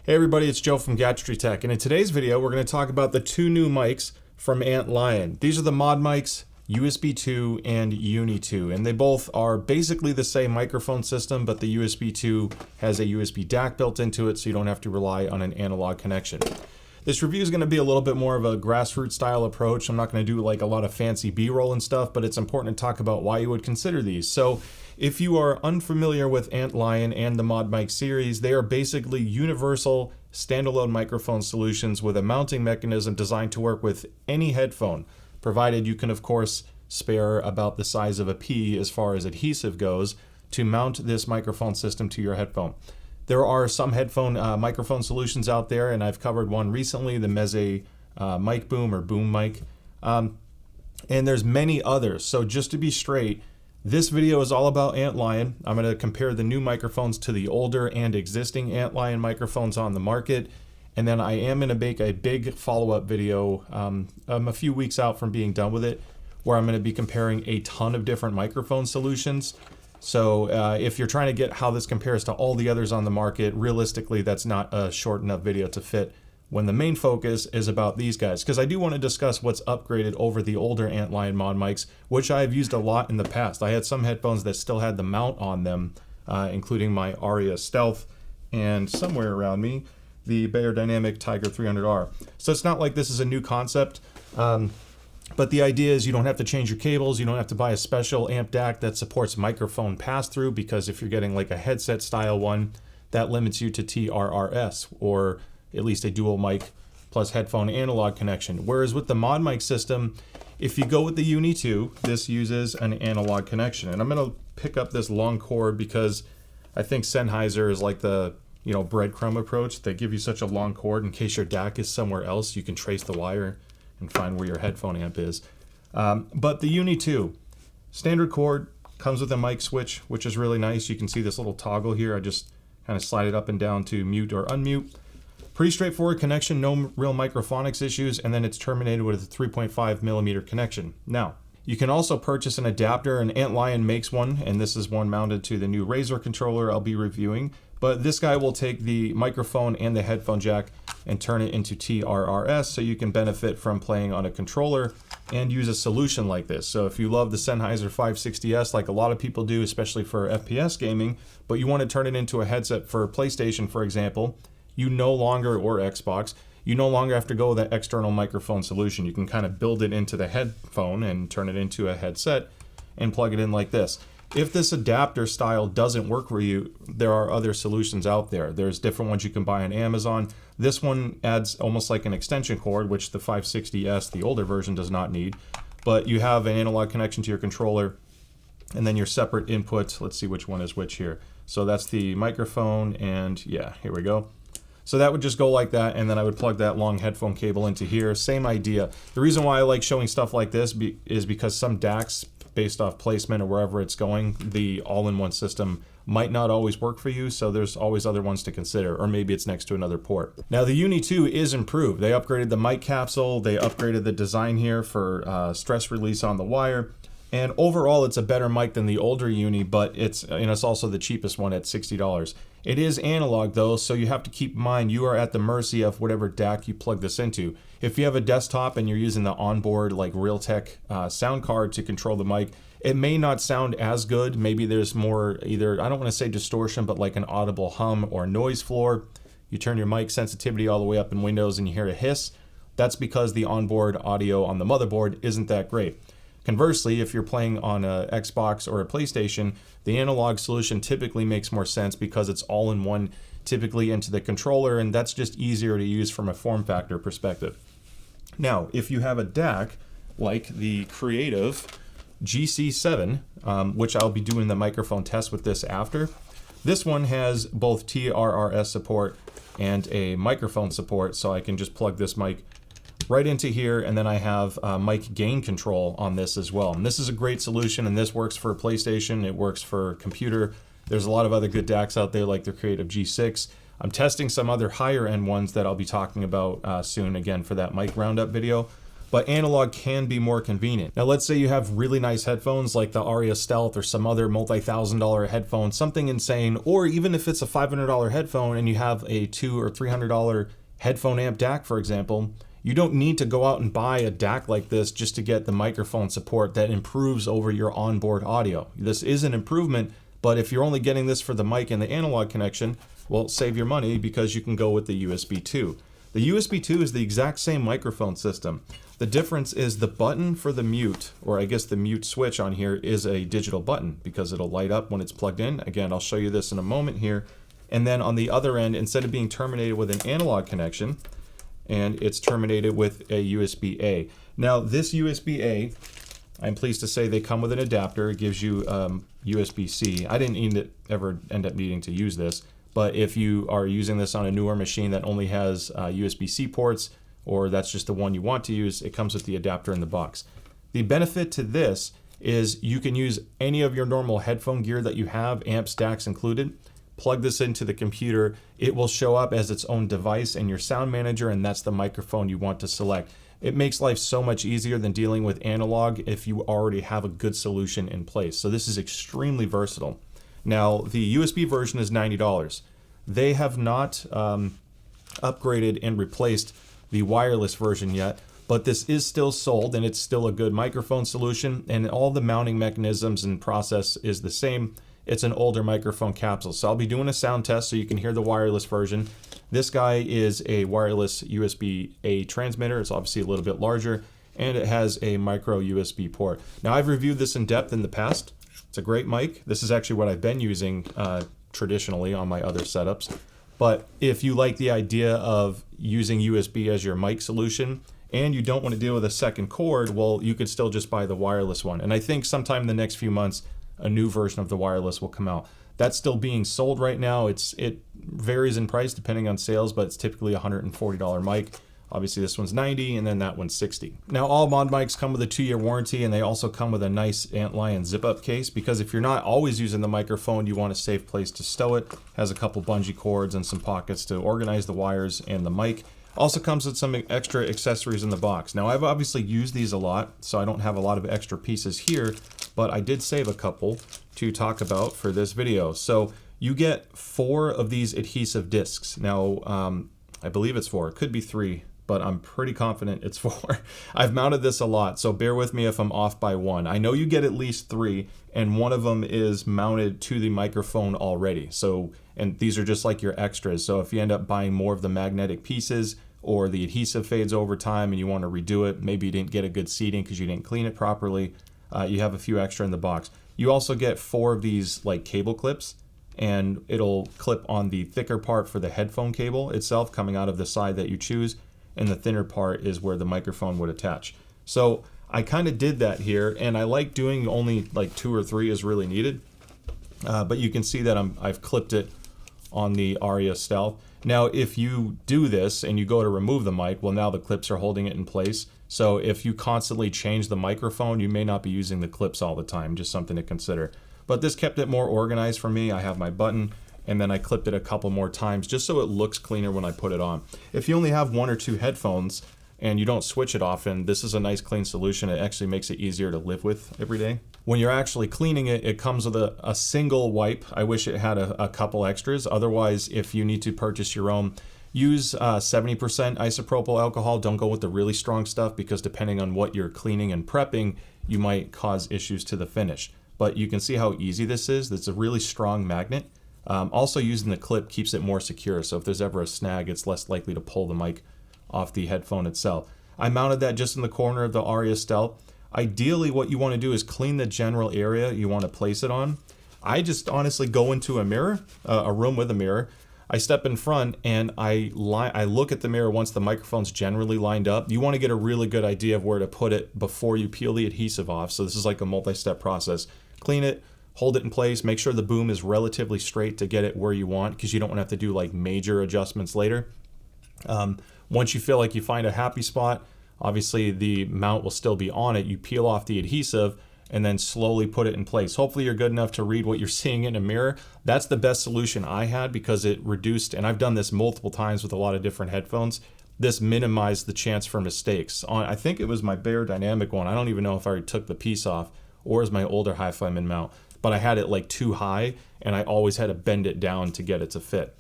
Hey everybody, it's Joe from Gadgetry Tech, and in today's video we're going to talk about the two new mics from Antlion. These are the ModMics USB 2 and Uni 2, and they both are basically the same microphone system, but the USB 2 has a USB DAC built into it, so you don't have to rely on an analog connection. This review is going to be a little bit more of a grassroots style approach. I'm not going to do like a lot of fancy B-roll and stuff, but it's important to talk about why you would consider these. So if you are unfamiliar with Antlion and the ModMic series, they are basically universal standalone microphone solutions with a mounting mechanism designed to work with any headphone, provided you can of course spare about the size of a pea as far as adhesive goes to mount this microphone system to your headphone. There are some headphone microphone solutions out there, and I've covered one recently, the Meze mic boom or boom mic, and there's many others. So just to be straight, this video is all about Antlion. I'm going to compare the new microphones to the older and existing Antlion microphones on the market, and then I am going to make a big follow-up video a few weeks out from being done with it, where I'm going to be comparing a ton of different microphone solutions. So if you're trying to get how this compares to all the others on the market, realistically that's not a short enough video to fit when the main focus is about these guys, because I do want to discuss what's upgraded over the older Antlion ModMics, which I've used a lot in the past. I had some headphones that still had the mount on them, including my Aria Stealth and somewhere around me the Beyerdynamic Tiger 300R. So it's not like this is a new concept, but the idea is you don't have to change your cables, you don't have to buy a special amp DAC that supports microphone pass-through, because if you're getting like a headset style one, that limits you to TRRS, or at least a dual mic plus headphone analog connection. Whereas with the ModMic system, if you go with the Uni 2, this uses an analog connection. And I'm going to pick up this long cord because I think Sennheiser is like the breadcrumb approach. They give you such a long cord in case your DAC is somewhere else, you can trace the wire and find where your headphone amp is. But the Uni 2, standard cord, comes with a mic switch, which is really nice. You can see this little toggle here. I just kind of slide it up and down to mute or unmute. Pretty straightforward connection, no real microphonics issues, and then it's terminated with a 3.5 millimeter connection. Now, you can also purchase an adapter, and Antlion makes one, and this is one mounted to the new Razer controller I'll be reviewing. But this guy will take the microphone and the headphone jack and turn it into TRRS, so you can benefit from playing on a controller and use a solution like this. So if you love the Sennheiser 560S like a lot of people do, especially for FPS gaming, but you want to turn it into a headset for PlayStation, for example, you no longer, or Xbox, you no longer have to go with that external microphone solution. You can kind of build it into the headphone and turn it into a headset and plug it in like this. If this adapter style doesn't work for you, there are other solutions out there. There's different ones you can buy on Amazon. This one adds almost like an extension cord, which the 560S, the older version, does not need. But you have an analog connection to your controller, and then your separate inputs. Let's see which one is which here. So that's the microphone, and yeah, here we go. So that would just go like that, and then I would plug that long headphone cable into here. Same idea. The reason why I like showing stuff like this is because some DACs, based off placement or wherever it's going, the all-in-one system might not always work for you, so there's always other ones to consider, or maybe it's next to another port. Now the Uni 2 is improved. They upgraded the mic capsule, they upgraded the design here for stress release on the wire, and overall it's a better mic than the older Uni, but it's also the cheapest one at $60. It is analog though, so you have to keep in mind you are at the mercy of whatever DAC you plug this into. If you have a desktop and you're using the onboard like Realtek sound card to control the mic, it may not sound as good. Maybe there's more either, I don't want to say distortion, but like an audible hum or noise floor. You turn your mic sensitivity all the way up in Windows and you hear a hiss. That's because the onboard audio on the motherboard isn't that great. Conversely, if you're playing on a Xbox or a PlayStation, the analog solution typically makes more sense because it's all in one, typically into the controller, and that's just easier to use from a form factor perspective. Now, if you have a DAC like the Creative GC7, which I'll be doing the microphone test with this after, this one has both TRRS support and a microphone support, so I can just plug this mic right into here, and then I have mic gain control on this as well. And this is a great solution, and this works for PlayStation, it works for computer. There's a lot of other good DACs out there like the Creative G6. I'm testing some other higher end ones that I'll be talking about soon again for that mic roundup video. but analog can be more convenient. Now let's say you have really nice headphones like the Aria Stealth or some other multi-$1,000 headphone, something insane, or even if it's a $500 headphone and you have a $200 or $300 headphone amp DAC, for example, you don't need to go out and buy a DAC like this just to get the microphone support that improves over your onboard audio. This is an improvement, but if you're only getting this for the mic and the analog connection, well, save your money because you can go with the USB 2. The USB 2 is the exact same microphone system. The difference is the button for the mute, or I guess the mute switch on here, is a digital button because it'll light up when it's plugged in. Again, I'll show you this in a moment here. And then on the other end, instead of being terminated with an analog connection, and it's terminated with a USB-A. Now this USB-A, I'm pleased to say they come with an adapter. It gives you USB-C. I didn't ever end up needing to use this, but if you are using this on a newer machine that only has USB-C ports, or that's just the one you want to use, it comes with the adapter in the box. The benefit to this is you can use any of your normal headphone gear that you have, amps, DACs included, plug this into the computer, it will show up as its own device in your sound manager, and that's the microphone you want to select. It makes life so much easier than dealing with analog if you already have a good solution in place. So this is extremely versatile. Now, the USB version is $90. They have not upgraded and replaced the wireless version yet, but this is still sold and it's still a good microphone solution, and all the mounting mechanisms and process is the same. It's an older microphone capsule. So I'll be doing a sound test so you can hear the wireless version. This guy is a wireless USB-A transmitter. It's obviously a little bit larger, and it has a micro USB port. Now I've reviewed this in depth in the past. It's a great mic. This is actually what I've been using traditionally on my other setups. But if you like the idea of using USB as your mic solution and you don't want to deal with a second cord, well, you could still just buy the wireless one. And I think sometime in the next few months, a new version of the wireless will come out. That's still being sold right now. It varies in price depending on sales, but it's typically a $140 mic. Obviously this one's $90 and then that one's $60. Now all ModMics come with a 2-year warranty, and they also come with a nice Antlion zip-up case, because if you're not always using the microphone, you want a safe place to stow it. Has a couple bungee cords and some pockets to organize the wires and the mic. Also comes with some extra accessories in the box. Now I've obviously used these a lot, so I don't have a lot of extra pieces here, but I did save a couple to talk about for this video. So you get 4 of these adhesive discs. Now I believe it's 4, it could be 3, but I'm pretty confident it's 4. I've mounted this a lot, so bear with me if I'm off by 1. I know you get at least 3, and one of them is mounted to the microphone already. So, and these are just like your extras. So if you end up buying more of the magnetic pieces, or the adhesive fades over time and you want to redo it, maybe you didn't get a good seating because you didn't clean it properly, you have a few extra in the box. You also get 4 of these like cable clips, and it'll clip on the thicker part for the headphone cable itself coming out of the side that you choose, and the thinner part is where the microphone would attach. So I kind of did that here, and I like doing only like 2 or 3 is really needed, but you can see that I've clipped it on the Aria Stealth. Now if you do this and you go to remove the mic, well, now the clips are holding it in place. So if you constantly change the microphone, you may not be using the clips all the time, just something to consider. But this kept it more organized for me. I have my button, and then I clipped it a couple more times just so it looks cleaner when I put it on. If you only have 1 or 2 headphones and you don't switch it often, this is a nice clean solution. It actually makes it easier to live with every day. When you're actually cleaning it, it comes with a single wipe. I wish it had a couple extras. Otherwise, if you need to purchase your own, use 70% isopropyl alcohol. Don't go with the really strong stuff, because depending on what you're cleaning and prepping, you might cause issues to the finish. But you can see how easy this is. It's a really strong magnet. Also, using the clip keeps it more secure. So if there's ever a snag, it's less likely to pull the mic off the headphone itself. I mounted that just in the corner of the Aria Stealth. Ideally, what you want to do is clean the general area you want to place it on. I just honestly go into a mirror, a room with a mirror. I step in front and I look at the mirror once the microphone's generally lined up. You want to get a really good idea of where to put it before you peel the adhesive off. So this is like a multi-step process. Clean it, hold it in place, make sure the boom is relatively straight to get it where you want, because you don't want to have to do like major adjustments later. Once you feel like you find a happy spot, obviously the mount will still be on it. You peel off the adhesive, and then slowly put it in place. Hopefully you're good enough to read what you're seeing in a mirror. That's the best solution I had because it reduced, and I've done this multiple times with a lot of different headphones, this minimized the chance for mistakes. I think it was my Bear Dynamic one. I don't even know if I already took the piece off or is my older hi-fi min mount, but I had it like too high and I always had to bend it down to get it to fit.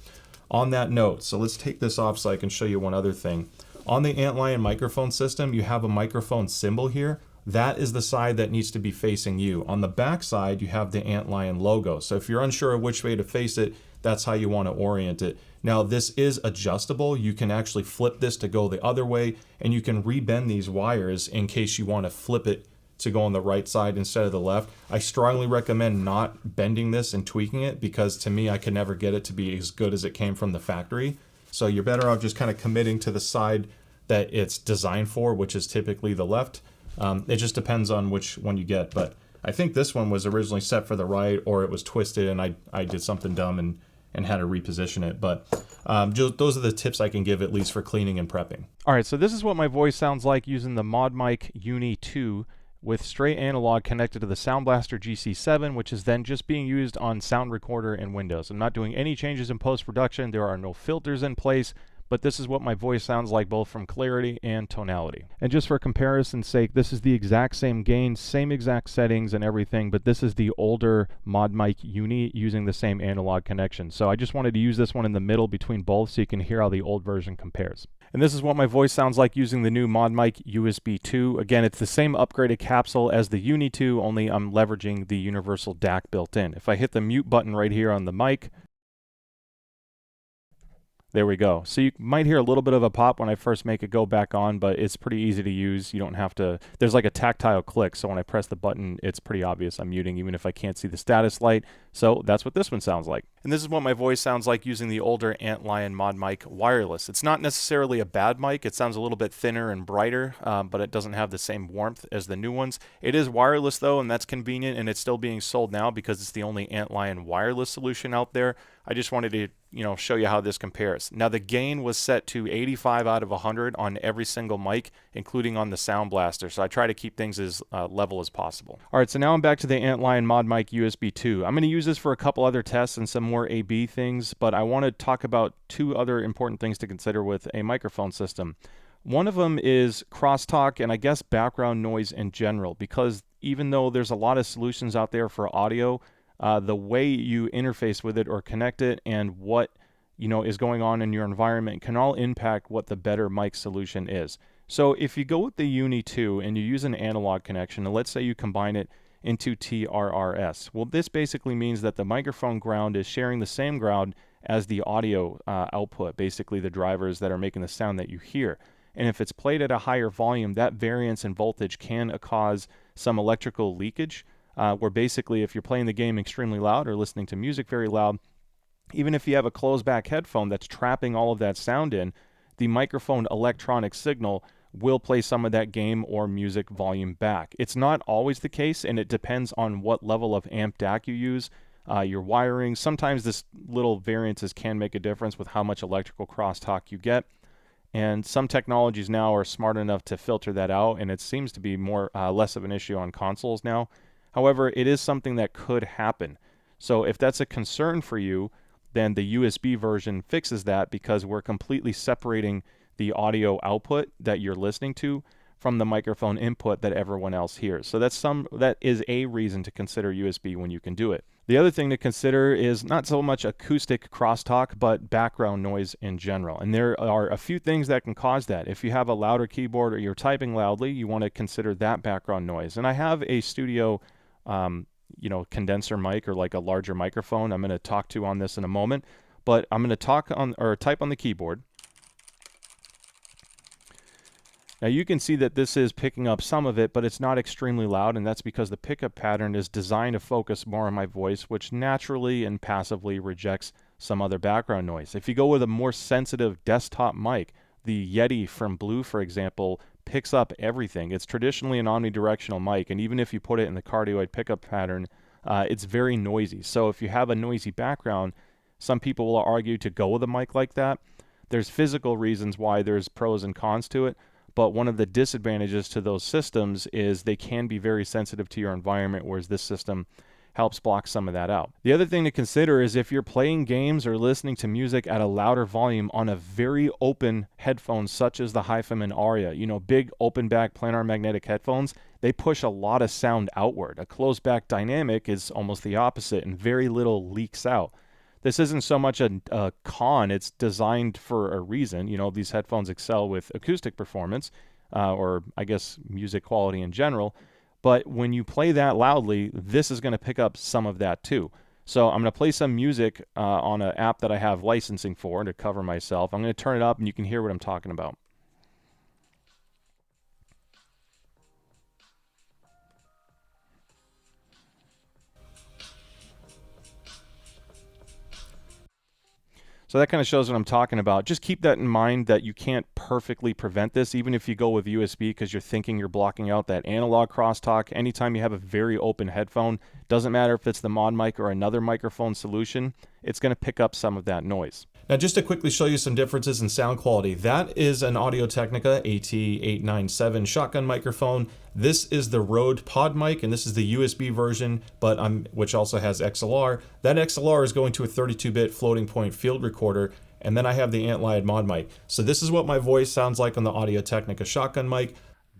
On that note, so let's take this off so I can show you one other thing. On the Antlion microphone system, you have a microphone symbol here. That is the side that needs to be facing you. On the back side, you have the Antlion logo. So if you're unsure of which way to face it, that's how you want to orient it. Now this is adjustable. You can actually flip this to go the other way, and you can rebend these wires in case you want to flip it to go on the right side instead of the left. I strongly recommend not bending this and tweaking it because to me, I could never get it to be as good as it came from the factory. So you're better off just kind of committing to the side that it's designed for, which is typically the left. It just depends on which one you get, but I think this one was originally set for the right, or it was twisted and I did something dumb and had to reposition it. But those are the tips I can give, at least for cleaning and prepping. All right, so this is what my voice sounds like using the ModMic Uni 2 with straight analog connected to the Sound Blaster GC7, which is then just being used on Sound Recorder and Windows. I'm not doing any changes in post-production. There are no filters in place, but this is what my voice sounds like both from clarity and tonality. And just for comparison's sake, this is the exact same gain, same exact settings and everything, but this is the older ModMic Uni using the same analog connection. So I just wanted to use this one in the middle between both so you can hear how the old version compares. And this is what my voice sounds like using the new ModMic USB 2. Again, it's the same upgraded capsule as the Uni 2, only I'm leveraging the universal DAC built in. If I hit the mute button right here on the mic, there we go. So you might hear a little bit of a pop when I first make it go back on, but it's pretty easy to use. You don't have to, there's like a tactile click, so when I press the button, it's pretty obvious I'm muting even if I can't see the status light. So that's what this one sounds like. And this is what my voice sounds like using the older Antlion ModMic Wireless. It's not necessarily a bad mic. It sounds a little bit thinner and brighter, but it doesn't have the same warmth as the new ones. It is wireless though, and that's convenient, and it's still being sold now because it's the only Antlion wireless solution out there. I just wanted to show you how this compares. Now the gain was set to 85 out of 100 on every single mic, including on the Sound Blaster. So I try to keep things as level as possible. All right, so now I'm back to the Antlion ModMic USB 2. I'm going to use this for a couple other tests and some more A/B things, but I want to talk about two other important things to consider with a microphone system. One of them is crosstalk and I guess background noise in general, because even though there's a lot of solutions out there for audio, the way you interface with it or connect it and what is going on in your environment can all impact what the better mic solution is. So if you go with the Uni 2 and you use an analog connection, and let's say you combine it into TRRS, well, this basically means that the microphone ground is sharing the same ground as the audio output, basically the drivers that are making the sound that you hear. And if it's played at a higher volume, that variance in voltage can cause some electrical leakage, where basically if you're playing the game extremely loud or listening to music very loud, even if you have a closed back headphone that's trapping all of that sound in, the microphone electronic signal will play some of that game or music volume back. It's not always the case, and it depends on what level of amp DAC you use, your wiring. Sometimes this little variances can make a difference with how much electrical crosstalk you get. And some technologies now are smart enough to filter that out, and it seems to be less of an issue on consoles now. However, it is something that could happen. So if that's a concern for you, then the USB version fixes that because we're completely separating the audio output that you're listening to from the microphone input that everyone else hears. So that is a reason to consider USB when you can do it. The other thing to consider is not so much acoustic crosstalk, but background noise in general. And there are a few things that can cause that. If you have a louder keyboard or you're typing loudly, you want to consider that background noise. And I have a studio condenser mic or like a larger microphone I'm going to talk to on this in a moment, but I'm going to type on the keyboard. Now you can see that this is picking up some of it, but it's not extremely loud, and that's because the pickup pattern is designed to focus more on my voice, which naturally and passively rejects some other background noise. If you go with a more sensitive desktop mic, the Yeti from Blue, for example, picks up everything. It's traditionally an omnidirectional mic, and even if you put it in the cardioid pickup pattern, it's very noisy. So if you have a noisy background, some people will argue to go with a mic like that. There's physical reasons why there's pros and cons to it, but one of the disadvantages to those systems is they can be very sensitive to your environment, whereas this system helps block some of that out. The other thing to consider is if you're playing games or listening to music at a louder volume on a very open headphone, such as the Antlion Aria, you know, big open back planar magnetic headphones, they push a lot of sound outward. A closed back dynamic is almost the opposite, and very little leaks out. This isn't so much a con, it's designed for a reason. You know, these headphones excel with acoustic performance, or I guess music quality in general. But when you play that loudly, this is going to pick up some of that too. So I'm going to play some music on an app that I have licensing for to cover myself. I'm going to turn it up and you can hear what I'm talking about. So that kind of shows what I'm talking about. Just keep that in mind that you can't perfectly prevent this, even if you go with USB, because you're thinking you're blocking out that analog crosstalk. Anytime you have a very open headphone, doesn't matter if it's the ModMic or another microphone solution, it's going to pick up some of that noise. Now, just to quickly show you some differences in sound quality, that is an Audio-Technica AT897 shotgun microphone. This is the Rode PodMic, and this is the USB version, but which also has XLR. That XLR is going to a 32-bit floating point field recorder, and then I have the Antlion ModMic. So this is what my voice sounds like on the Audio-Technica shotgun mic.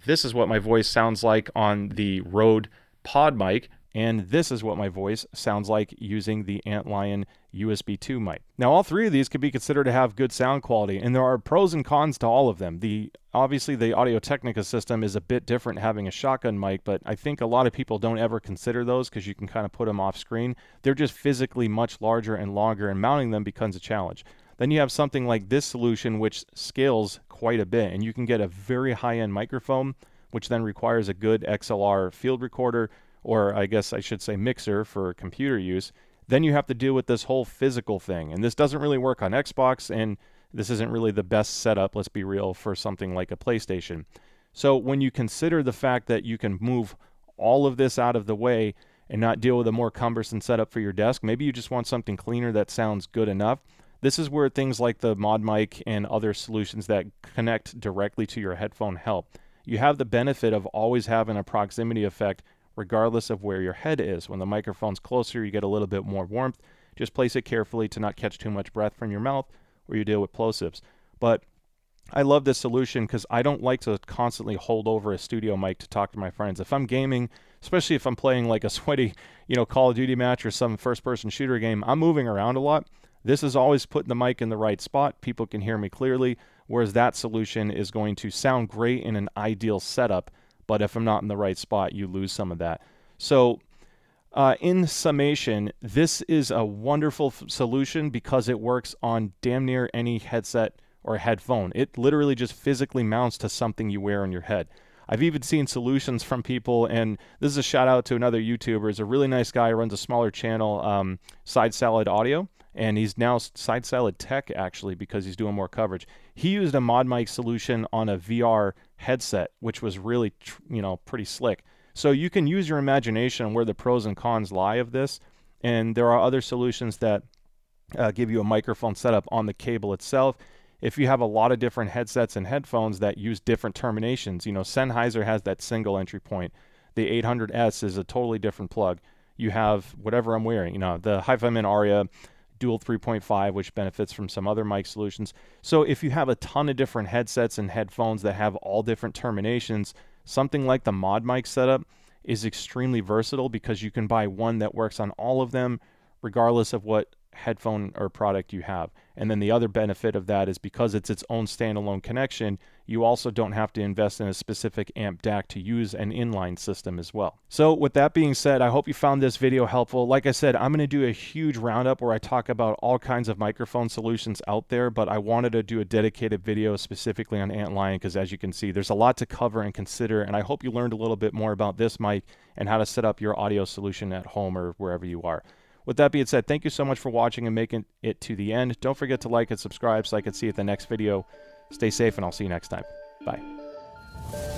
This is what my voice sounds like on the Rode PodMic. And this is what my voice sounds like using the Antlion USB 2 mic. Now, all three of these could be considered to have good sound quality, and there are pros and cons to all of them. Obviously, the Audio-Technica system is a bit different having a shotgun mic, but I think a lot of people don't ever consider those because you can kind of put them off screen. They're just physically much larger and longer, and mounting them becomes a challenge. Then you have something like this solution, which scales quite a bit, and you can get a very high-end microphone, which then requires a good XLR field recorder, or I guess I should say mixer for computer use. Then you have to deal with this whole physical thing, and this doesn't really work on Xbox, and this isn't really the best setup, let's be real, for something like a PlayStation. So when you consider the fact that you can move all of this out of the way and not deal with a more cumbersome setup for your desk, maybe you just want something cleaner that sounds good enough. This is where things like the ModMic and other solutions that connect directly to your headphone help. You have the benefit of always having a proximity effect regardless of where your head is. When the microphone's closer, you get a little bit more warmth. Just place it carefully to not catch too much breath from your mouth, or you deal with plosives. But I love this solution because I don't like to constantly hold over a studio mic to talk to my friends. If I'm gaming, especially if I'm playing like a sweaty, Call of Duty match or some first-person shooter game, I'm moving around a lot. This is always putting the mic in the right spot. People can hear me clearly, whereas that solution is going to sound great in an ideal setup, but if I'm not in the right spot, you lose some of that. So in summation, this is a wonderful solution because it works on damn near any headset or headphone. It literally just physically mounts to something you wear on your head. I've even seen solutions from people, and this is a shout out to another YouTuber. He's a really nice guy, runs a smaller channel, Side Salad Audio, and he's now Side Salad Tech actually because he's doing more coverage. He used a ModMic solution on a VR headset, which was really, pretty slick. So you can use your imagination on where the pros and cons lie of this, and there are other solutions that give you a microphone setup on the cable itself. If you have a lot of different headsets and headphones that use different terminations, Sennheiser has that single entry point. The 800S is a totally different plug. You have whatever I'm wearing, the Antlion Aria dual 3.5, which benefits from some other mic solutions. So if you have a ton of different headsets and headphones that have all different terminations, something like the ModMic setup is extremely versatile because you can buy one that works on all of them regardless of what headphone or product you have. And then the other benefit of that is because it's its own standalone connection, you also don't have to invest in a specific amp DAC to use an inline system as well. So with that being said, I hope you found this video helpful. Like I said, I'm going to do a huge roundup where I talk about all kinds of microphone solutions out there, but I wanted to do a dedicated video specifically on Antlion because as you can see, there's a lot to cover and consider, and I hope you learned a little bit more about this mic and how to set up your audio solution at home or wherever you are. With that being said, thank you so much for watching and making it to the end. Don't forget to like and subscribe so I can see you at the next video. Stay safe, and I'll see you next time. Bye.